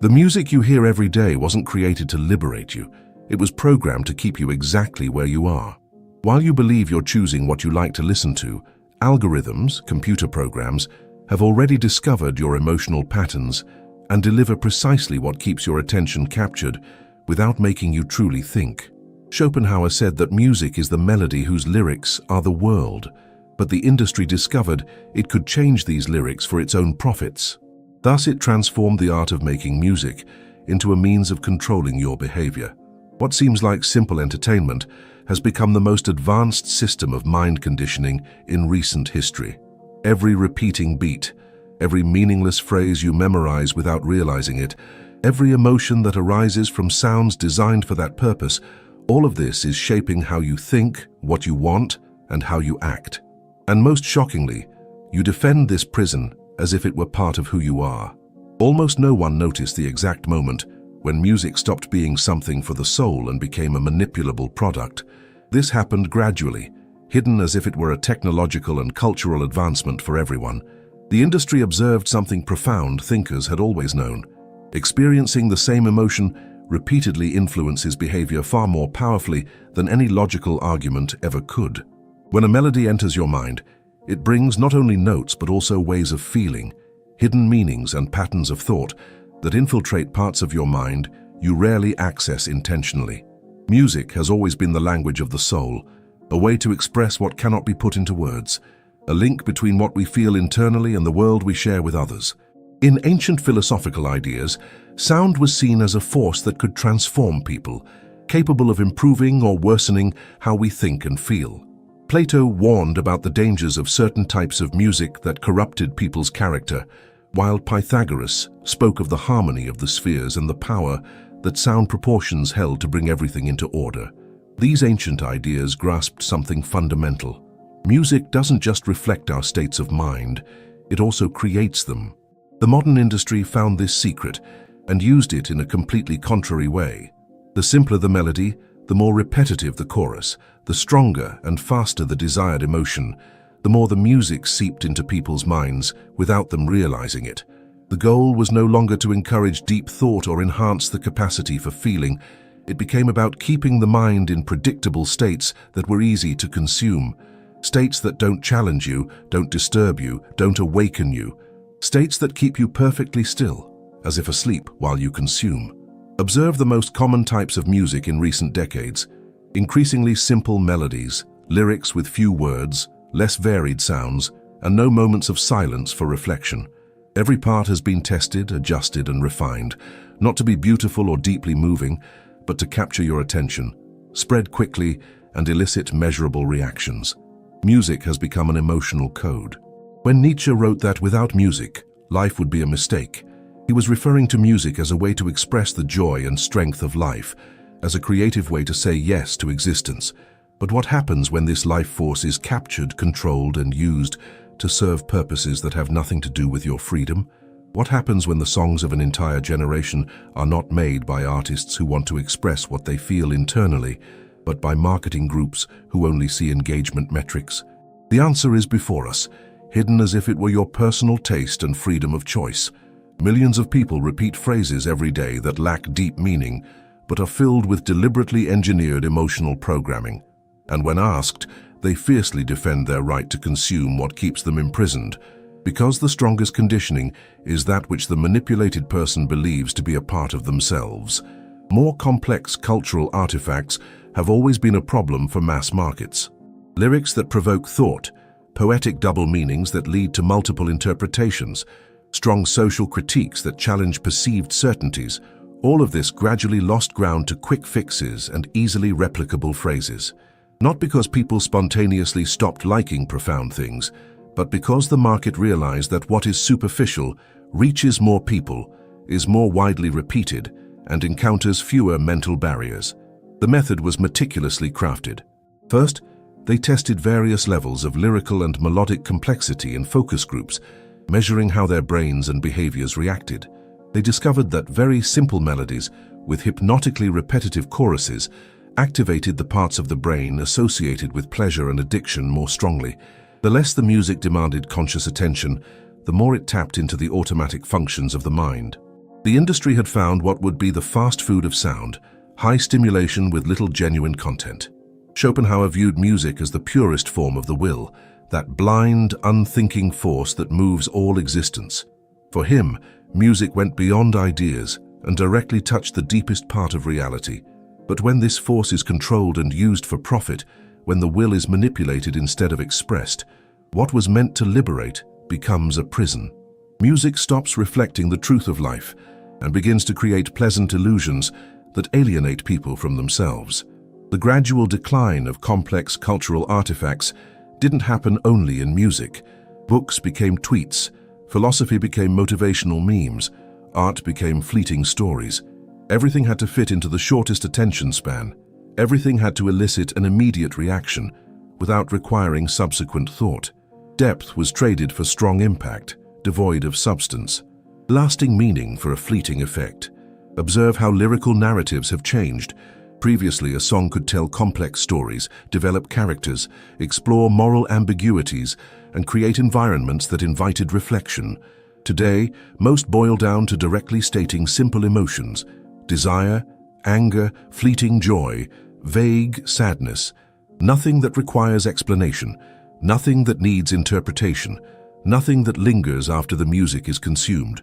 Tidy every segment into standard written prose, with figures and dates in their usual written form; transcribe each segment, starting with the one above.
The music you hear every day wasn't created to liberate you. It was programmed to keep you exactly where you are. While you believe you're choosing what you like to listen to, algorithms, computer programs, have already discovered your emotional patterns and deliver precisely what keeps your attention captured without making you truly think. Schopenhauer said that music is the melody whose lyrics are the world, but the industry discovered it could change these lyrics for its own profits. Thus, it transformed the art of making music into a means of controlling your behavior. What seems like simple entertainment has become the most advanced system of mind conditioning in recent history. Every repeating beat, every meaningless phrase you memorize without realizing it, every emotion that arises from sounds designed for that purpose, all of this is shaping how you think, what you want, and how you act. And most shockingly, you defend this prison as if it were part of who you are. Almost no one noticed the exact moment when music stopped being something for the soul and became a manipulable product. This happened gradually, hidden as if it were a technological and cultural advancement for everyone. The industry observed something profound thinkers had always known. Experiencing the same emotion repeatedly influences behavior far more powerfully than any logical argument ever could. When a melody enters your mind, it brings not only notes but also ways of feeling, hidden meanings and patterns of thought that infiltrate parts of your mind you rarely access intentionally. Music has always been the language of the soul, a way to express what cannot be put into words, a link between what we feel internally and the world we share with others. In ancient philosophical ideas, sound was seen as a force that could transform people, capable of improving or worsening how we think and feel. Plato warned about the dangers of certain types of music that corrupted people's character, while Pythagoras spoke of the harmony of the spheres and the power that sound proportions held to bring everything into order. These ancient ideas grasped something fundamental. Music doesn't just reflect our states of mind, it also creates them. The modern industry found this secret and used it in a completely contrary way. The simpler the melody, the more repetitive the chorus, the stronger and faster the desired emotion, the more the music seeped into people's minds without them realizing it. The goal was no longer to encourage deep thought or enhance the capacity for feeling. It became about keeping the mind in predictable states that were easy to consume. States that don't challenge you, don't disturb you, don't awaken you. States that keep you perfectly still, as if asleep while you consume. Observe the most common types of music in recent decades. Increasingly simple melodies, lyrics with few words, less varied sounds, and no moments of silence for reflection. Every part has been tested, adjusted, and refined, not to be beautiful or deeply moving, but to capture your attention, spread quickly, and elicit measurable reactions. Music has become an emotional code. When Nietzsche wrote that without music, life would be a mistake, he was referring to music as a way to express the joy and strength of life, as a creative way to say yes to existence. But what happens when this life force is captured, controlled, and used to serve purposes that have nothing to do with your freedom? What happens when the songs of an entire generation are not made by artists who want to express what they feel internally, but by marketing groups who only see engagement metrics? The answer is before us, hidden as if it were your personal taste and freedom of choice. Millions of people repeat phrases every day that lack deep meaning, but are filled with deliberately engineered emotional programming. And when asked, they fiercely defend their right to consume what keeps them imprisoned, because the strongest conditioning is that which the manipulated person believes to be a part of themselves. More complex cultural artifacts have always been a problem for mass markets. Lyrics that provoke thought, poetic double meanings that lead to multiple interpretations, strong social critiques that challenge perceived certainties, all of this gradually lost ground to quick fixes and easily replicable phrases. Not because people spontaneously stopped liking profound things, but because the market realized that what is superficial reaches more people, is more widely repeated, and encounters fewer mental barriers. The method was meticulously crafted. First, they tested various levels of lyrical and melodic complexity in focus groups, measuring how their brains and behaviors reacted. They discovered that very simple melodies, with hypnotically repetitive choruses, activated the parts of the brain associated with pleasure and addiction more strongly. The less the music demanded conscious attention, the more it tapped into the automatic functions of the mind. The industry had found what would be the fast food of sound, high stimulation with little genuine content. Schopenhauer viewed music as the purest form of the will, that blind, unthinking force that moves all existence. For him, music went beyond ideas and directly touched the deepest part of reality. But when this force is controlled and used for profit, when the will is manipulated instead of expressed, what was meant to liberate becomes a prison. Music stops reflecting the truth of life and begins to create pleasant illusions that alienate people from themselves. The gradual decline of complex cultural artifacts didn't happen only in music. Books became tweets, philosophy became motivational memes, art became fleeting stories. Everything had to fit into the shortest attention span. Everything had to elicit an immediate reaction without requiring subsequent thought. Depth was traded for strong impact, devoid of substance. Lasting meaning for a fleeting effect. Observe how lyrical narratives have changed. Previously, a song could tell complex stories, develop characters, explore moral ambiguities, and create environments that invited reflection. Today, most boil down to directly stating simple emotions: desire, anger, fleeting joy, vague sadness. Nothing that requires explanation, nothing that needs interpretation, nothing that lingers after the music is consumed.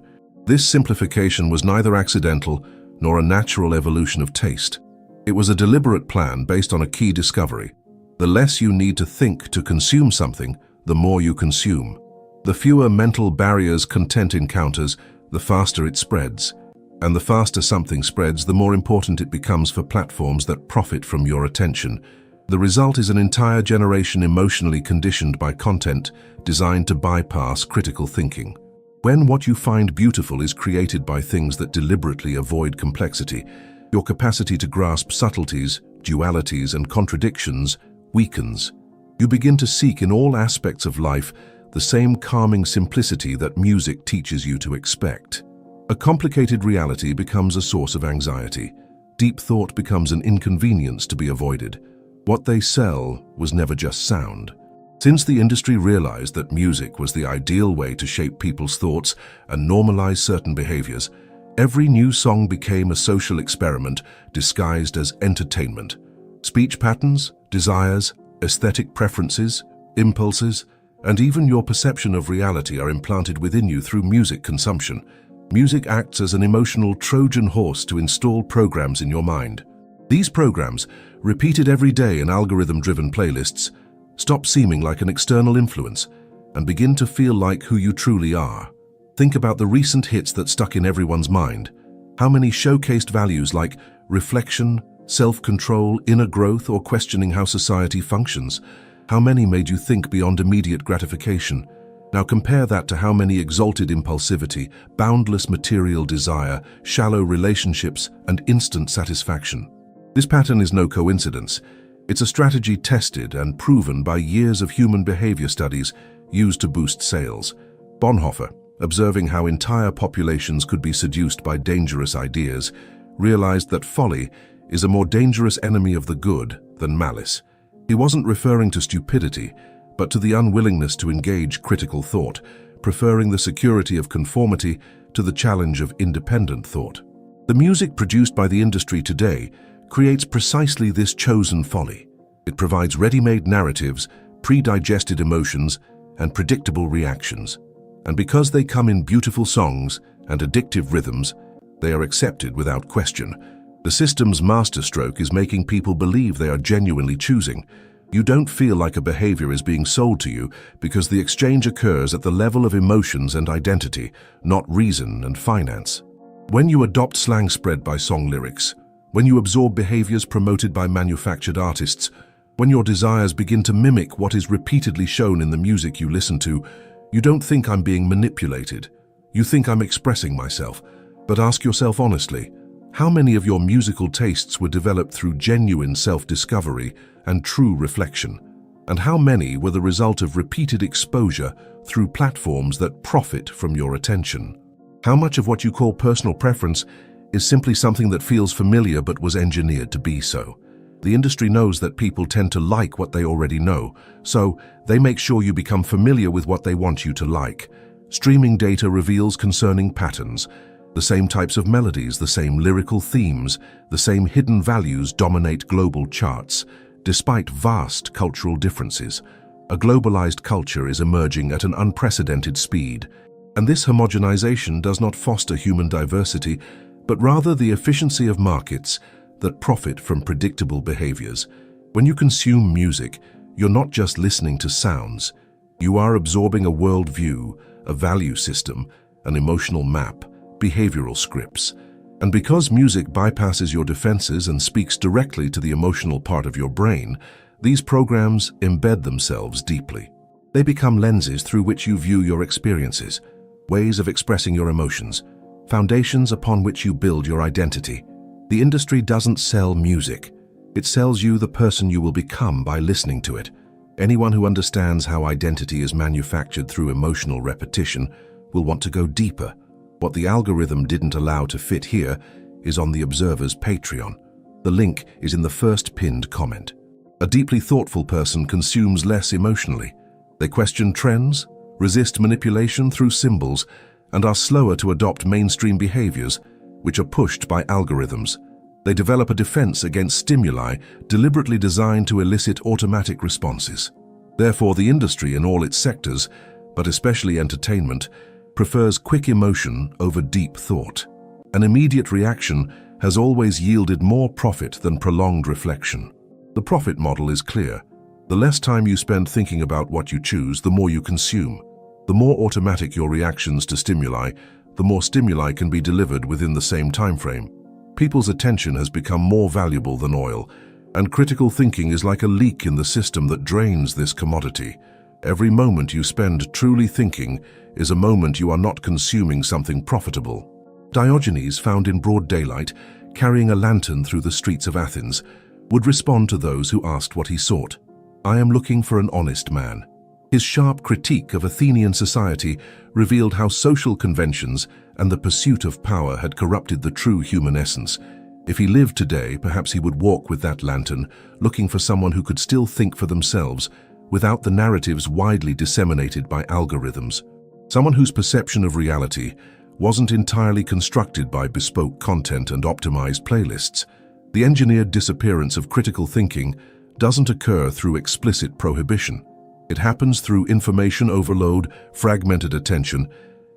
This simplification was neither accidental nor a natural evolution of taste. It was a deliberate plan based on a key discovery. The less you need to think to consume something, the more you consume. The fewer mental barriers content encounters, the faster it spreads. And the faster something spreads, the more important it becomes for platforms that profit from your attention. The result is an entire generation emotionally conditioned by content designed to bypass critical thinking. When what you find beautiful is created by things that deliberately avoid complexity, your capacity to grasp subtleties, dualities, and contradictions weakens. You begin to seek in all aspects of life the same calming simplicity that music teaches you to expect. A complicated reality becomes a source of anxiety. Deep thought becomes an inconvenience to be avoided. What they sell was never just sound. Since the industry realized that music was the ideal way to shape people's thoughts and normalize certain behaviors, every new song became a social experiment disguised as entertainment. Speech patterns, desires, aesthetic preferences, impulses, and even your perception of reality are implanted within you through music consumption. Music acts as an emotional Trojan horse to install programs in your mind. These programs, repeated every day in algorithm-driven playlists, stop seeming like an external influence and begin to feel like who you truly are. Think about the recent hits that stuck in everyone's mind. How many showcased values like reflection, self-control, inner growth, or questioning how society functions? How many made you think beyond immediate gratification? Now compare that to how many exalted impulsivity, boundless material desire, shallow relationships, and instant satisfaction. This pattern is no coincidence. It's a strategy tested and proven by years of human behavior studies used to boost sales. Bonhoeffer, observing how entire populations could be seduced by dangerous ideas, realized that folly is a more dangerous enemy of the good than malice. He wasn't referring to stupidity, but to the unwillingness to engage critical thought, preferring the security of conformity to the challenge of independent thought. The music produced by the industry today creates precisely this chosen folly. It provides ready-made narratives, pre-digested emotions, and predictable reactions. And because they come in beautiful songs and addictive rhythms, they are accepted without question. The system's masterstroke is making people believe they are genuinely choosing. You don't feel like a behavior is being sold to you because the exchange occurs at the level of emotions and identity, not reason and finance. When you adopt slang spread by song lyrics, when you absorb behaviors promoted by manufactured artists, when your desires begin to mimic what is repeatedly shown in the music you listen to, you don't think I'm being manipulated. You think I'm expressing myself. But ask yourself honestly, how many of your musical tastes were developed through genuine self-discovery and true reflection? And how many were the result of repeated exposure through platforms that profit from your attention? How much of what you call personal preference is simply something that feels familiar but was engineered to be so? The industry knows that people tend to like what they already know, so they make sure you become familiar with what they want you to like. Streaming data reveals concerning patterns. The same types of melodies, the same lyrical themes, the same hidden values dominate global charts, despite vast cultural differences. A globalized culture is emerging at an unprecedented speed, and this homogenization does not foster human diversity, but rather the efficiency of markets that profit from predictable behaviors. When you consume music, you're not just listening to sounds. You are absorbing a worldview, a value system, an emotional map, behavioral scripts. And because music bypasses your defenses and speaks directly to the emotional part of your brain, these programs embed themselves deeply. They become lenses through which you view your experiences, ways of expressing your emotions, foundations upon which you build your identity. The industry doesn't sell music. It sells you the person you will become by listening to it. Anyone who understands how identity is manufactured through emotional repetition will want to go deeper. What the algorithm didn't allow to fit here is on the observer's Patreon. The link is in the first pinned comment. A deeply thoughtful person consumes less emotionally. They question trends, resist manipulation through symbols, and are slower to adopt mainstream behaviors, which are pushed by algorithms. They develop a defense against stimuli deliberately designed to elicit automatic responses. Therefore, the industry in all its sectors, but especially entertainment, prefers quick emotion over deep thought. An immediate reaction has always yielded more profit than prolonged reflection. The profit model is clear. The less time you spend thinking about what you choose, the more you consume. The more automatic your reactions to stimuli, the more stimuli can be delivered within the same time frame. People's attention has become more valuable than oil, and critical thinking is like a leak in the system that drains this commodity. Every moment you spend truly thinking is a moment you are not consuming something profitable. Diogenes, found in broad daylight, carrying a lantern through the streets of Athens, would respond to those who asked what he sought. "I am looking for an honest man." His sharp critique of Athenian society revealed how social conventions and the pursuit of power had corrupted the true human essence. If he lived today, perhaps he would walk with that lantern, looking for someone who could still think for themselves, without the narratives widely disseminated by algorithms. Someone whose perception of reality wasn't entirely constructed by bespoke content and optimized playlists. The engineered disappearance of critical thinking doesn't occur through explicit prohibition. It happens through information overload, fragmented attention,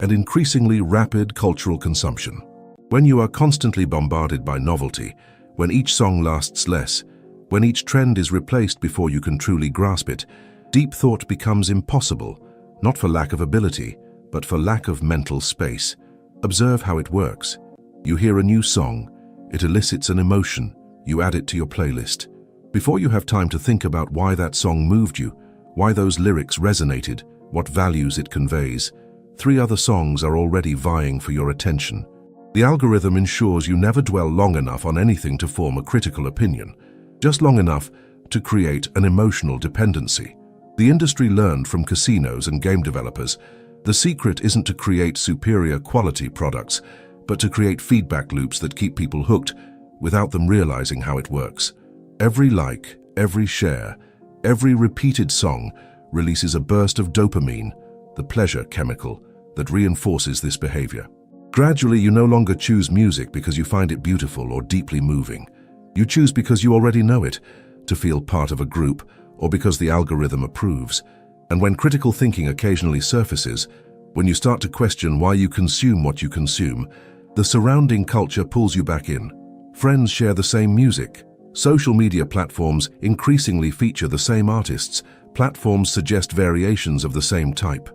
and increasingly rapid cultural consumption. When you are constantly bombarded by novelty, when each song lasts less, when each trend is replaced before you can truly grasp it, deep thought becomes impossible, not for lack of ability, but for lack of mental space. Observe how it works. You hear a new song, it elicits an emotion, you add it to your playlist. Before you have time to think about why that song moved you, why those lyrics resonated, what values it conveys, 3 other songs are already vying for your attention. The algorithm ensures you never dwell long enough on anything to form a critical opinion, just long enough to create an emotional dependency. The industry learned from casinos and game developers. The secret isn't to create superior quality products, but to create feedback loops that keep people hooked without them realizing how it works. Every like, every share, every repeated song releases a burst of dopamine, the pleasure chemical that reinforces this behavior. Gradually, you no longer choose music because you find it beautiful or deeply moving. You choose because you already know it, to feel part of a group, or because the algorithm approves. And when critical thinking occasionally surfaces, when you start to question why you consume what you consume, the surrounding culture pulls you back in. Friends share the same music. Social media platforms increasingly feature the same artists. Platforms suggest variations of the same type.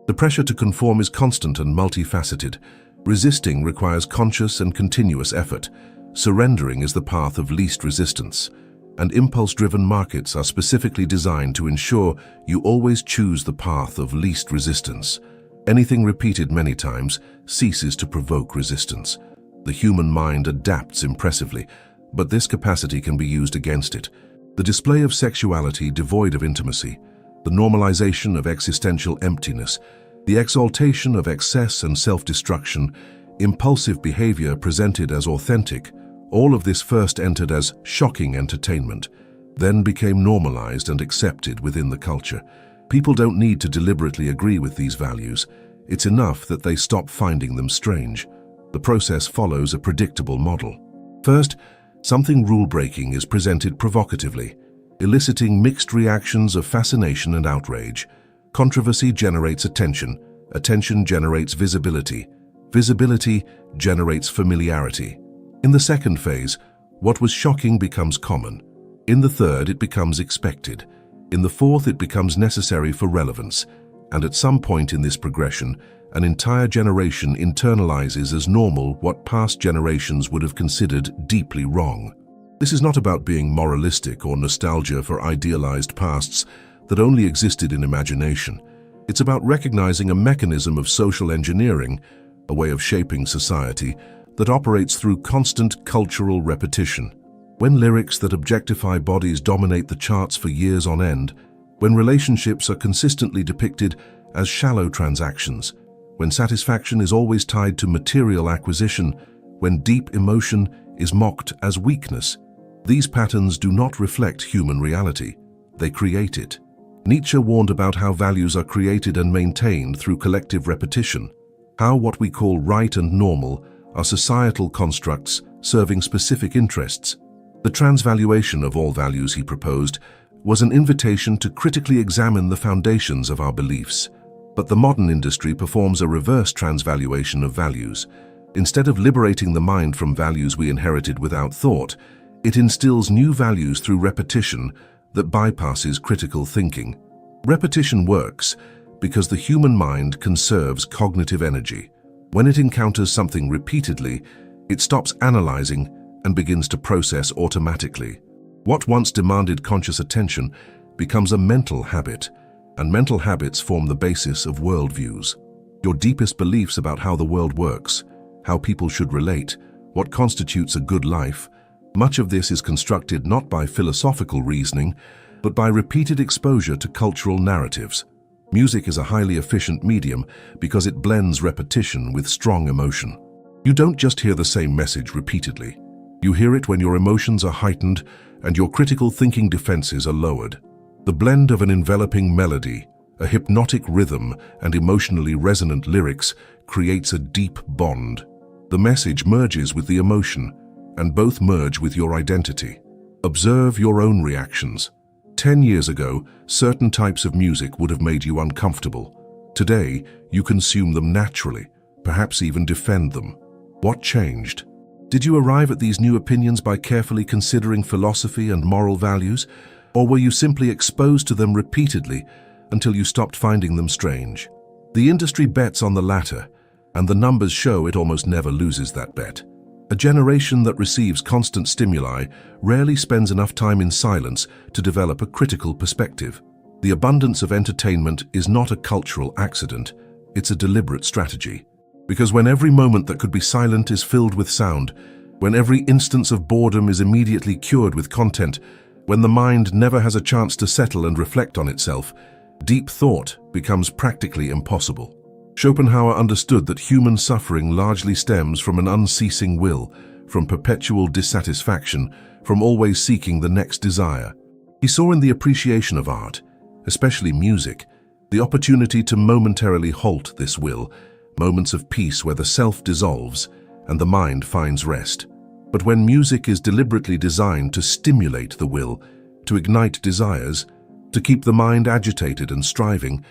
The pressure to conform is constant and multifaceted. Resisting requires conscious and continuous effort. Surrendering is the path of least resistance. And impulse-driven markets are specifically designed to ensure you always choose the path of least resistance. Anything repeated many times ceases to provoke resistance. The human mind adapts impressively, but this capacity can be used against it. The display of sexuality devoid of intimacy, the normalization of existential emptiness, the exaltation of excess and self-destruction, impulsive behavior presented as authentic, all of this first entered as shocking entertainment, then became normalized and accepted within the culture. People don't need to deliberately agree with these values. It's enough that they stop finding them strange. The process follows a predictable model. First, something rule-breaking is presented provocatively, eliciting mixed reactions of fascination and outrage. Controversy generates attention, attention generates visibility, visibility generates familiarity. In the second phase, what was shocking becomes common. In the third, it becomes expected. In the fourth, it becomes necessary for relevance. And at some point in this progression, an entire generation internalizes as normal what past generations would have considered deeply wrong. This is not about being moralistic or nostalgia for idealized pasts that only existed in imagination. It's about recognizing a mechanism of social engineering, a way of shaping society that operates through constant cultural repetition. When lyrics that objectify bodies dominate the charts for years on end, when relationships are consistently depicted as shallow transactions, when satisfaction is always tied to material acquisition, when deep emotion is mocked as weakness, these patterns do not reflect human reality. They create it. Nietzsche warned about how values are created and maintained through collective repetition, how what we call right and normal are societal constructs serving specific interests. The transvaluation of all values, he proposed, was an invitation to critically examine the foundations of our beliefs. But the modern industry performs a reverse transvaluation of values. Instead of liberating the mind from values we inherited without thought, it instills new values through repetition that bypasses critical thinking. Repetition works because the human mind conserves cognitive energy. When it encounters something repeatedly, it stops analyzing and begins to process automatically. What once demanded conscious attention becomes a mental habit, and mental habits form the basis of worldviews. Your deepest beliefs about how the world works, how people should relate, what constitutes a good life, much of this is constructed not by philosophical reasoning, but by repeated exposure to cultural narratives. Music is a highly efficient medium because it blends repetition with strong emotion. You don't just hear the same message repeatedly. You hear it when your emotions are heightened and your critical thinking defenses are lowered. The blend of an enveloping melody, a hypnotic rhythm, and emotionally resonant lyrics creates a deep bond. The message merges with the emotion, and both merge with your identity. Observe your own reactions. 10 years ago, certain types of music would have made you uncomfortable. Today, you consume them naturally, perhaps even defend them. What changed? Did you arrive at these new opinions by carefully considering philosophy and moral values, or were you simply exposed to them repeatedly until you stopped finding them strange? The industry bets on the latter, and the numbers show it almost never loses that bet. A generation that receives constant stimuli rarely spends enough time in silence to develop a critical perspective. The abundance of entertainment is not a cultural accident, it's a deliberate strategy. Because when every moment that could be silent is filled with sound, when every instance of boredom is immediately cured with content, when the mind never has a chance to settle and reflect on itself, deep thought becomes practically impossible. Schopenhauer understood that human suffering largely stems from an unceasing will, from perpetual dissatisfaction, from always seeking the next desire. He saw in the appreciation of art, especially music, the opportunity to momentarily halt this will, moments of peace where the self dissolves and the mind finds rest. But when music is deliberately designed to stimulate the will, to ignite desires, to keep the mind agitated and striving,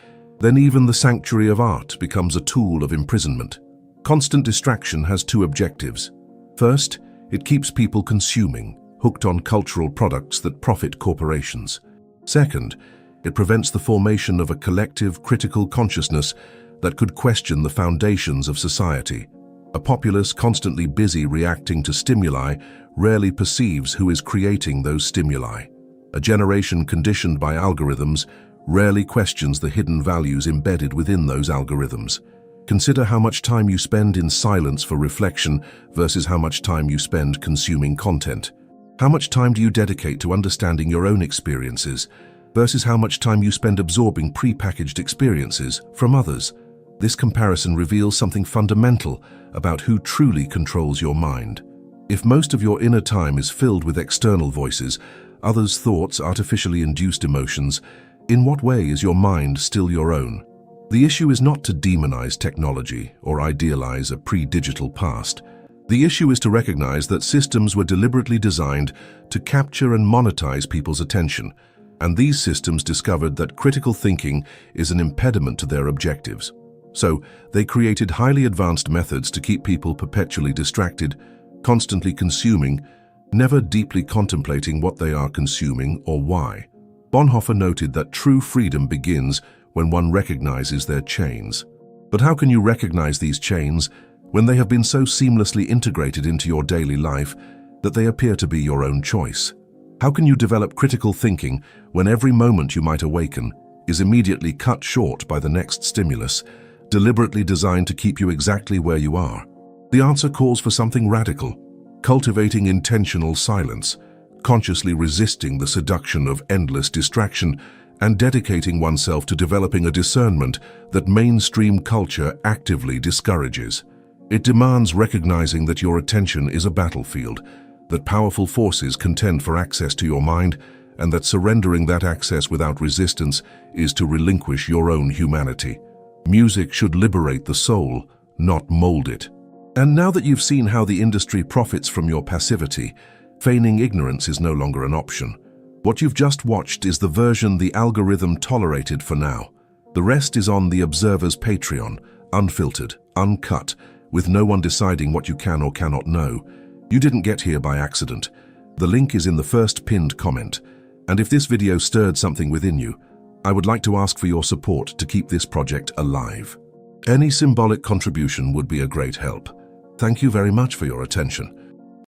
then even the sanctuary of art becomes a tool of imprisonment. Constant distraction has two objectives. First, it keeps people consuming, hooked on cultural products that profit corporations. Second, it prevents the formation of a collective, critical consciousness that could question the foundations of society. A populace constantly busy reacting to stimuli rarely perceives who is creating those stimuli. A generation conditioned by algorithms rarely questions the hidden values embedded within those algorithms. Consider how much time you spend in silence for reflection versus how much time you spend consuming content. How much time do you dedicate to understanding your own experiences versus how much time you spend absorbing pre-packaged experiences from others? This comparison reveals something fundamental about who truly controls your mind. If most of your inner time is filled with external voices, others' thoughts, artificially induced emotions, in what way is your mind still your own? The issue is not to demonize technology or idealize a pre-digital past. The issue is to recognize that systems were deliberately designed to capture and monetize people's attention, and these systems discovered that critical thinking is an impediment to their objectives. So, they created highly advanced methods to keep people perpetually distracted, constantly consuming, never deeply contemplating what they are consuming or why. Bonhoeffer noted that true freedom begins when one recognizes their chains. But how can you recognize these chains when they have been so seamlessly integrated into your daily life that they appear to be your own choice? How can you develop critical thinking when every moment you might awaken is immediately cut short by the next stimulus, deliberately designed to keep you exactly where you are? The answer calls for something radical: cultivating intentional silence, consciously resisting the seduction of endless distraction, and dedicating oneself to developing a discernment that mainstream culture actively discourages. It demands recognizing that your attention is a battlefield, that powerful forces contend for access to your mind, and that surrendering that access without resistance is to relinquish your own humanity. Music should liberate the soul, not mold it. And now that you've seen how the industry profits from your passivity, feigning ignorance is no longer an option. What you've just watched is the version the algorithm tolerated for now. The rest is on the Observer's Patreon, unfiltered, uncut, with no one deciding what you can or cannot know. You didn't get here by accident. The link is in the first pinned comment. And if this video stirred something within you, I would like to ask for your support to keep this project alive. Any symbolic contribution would be a great help. Thank you very much for your attention.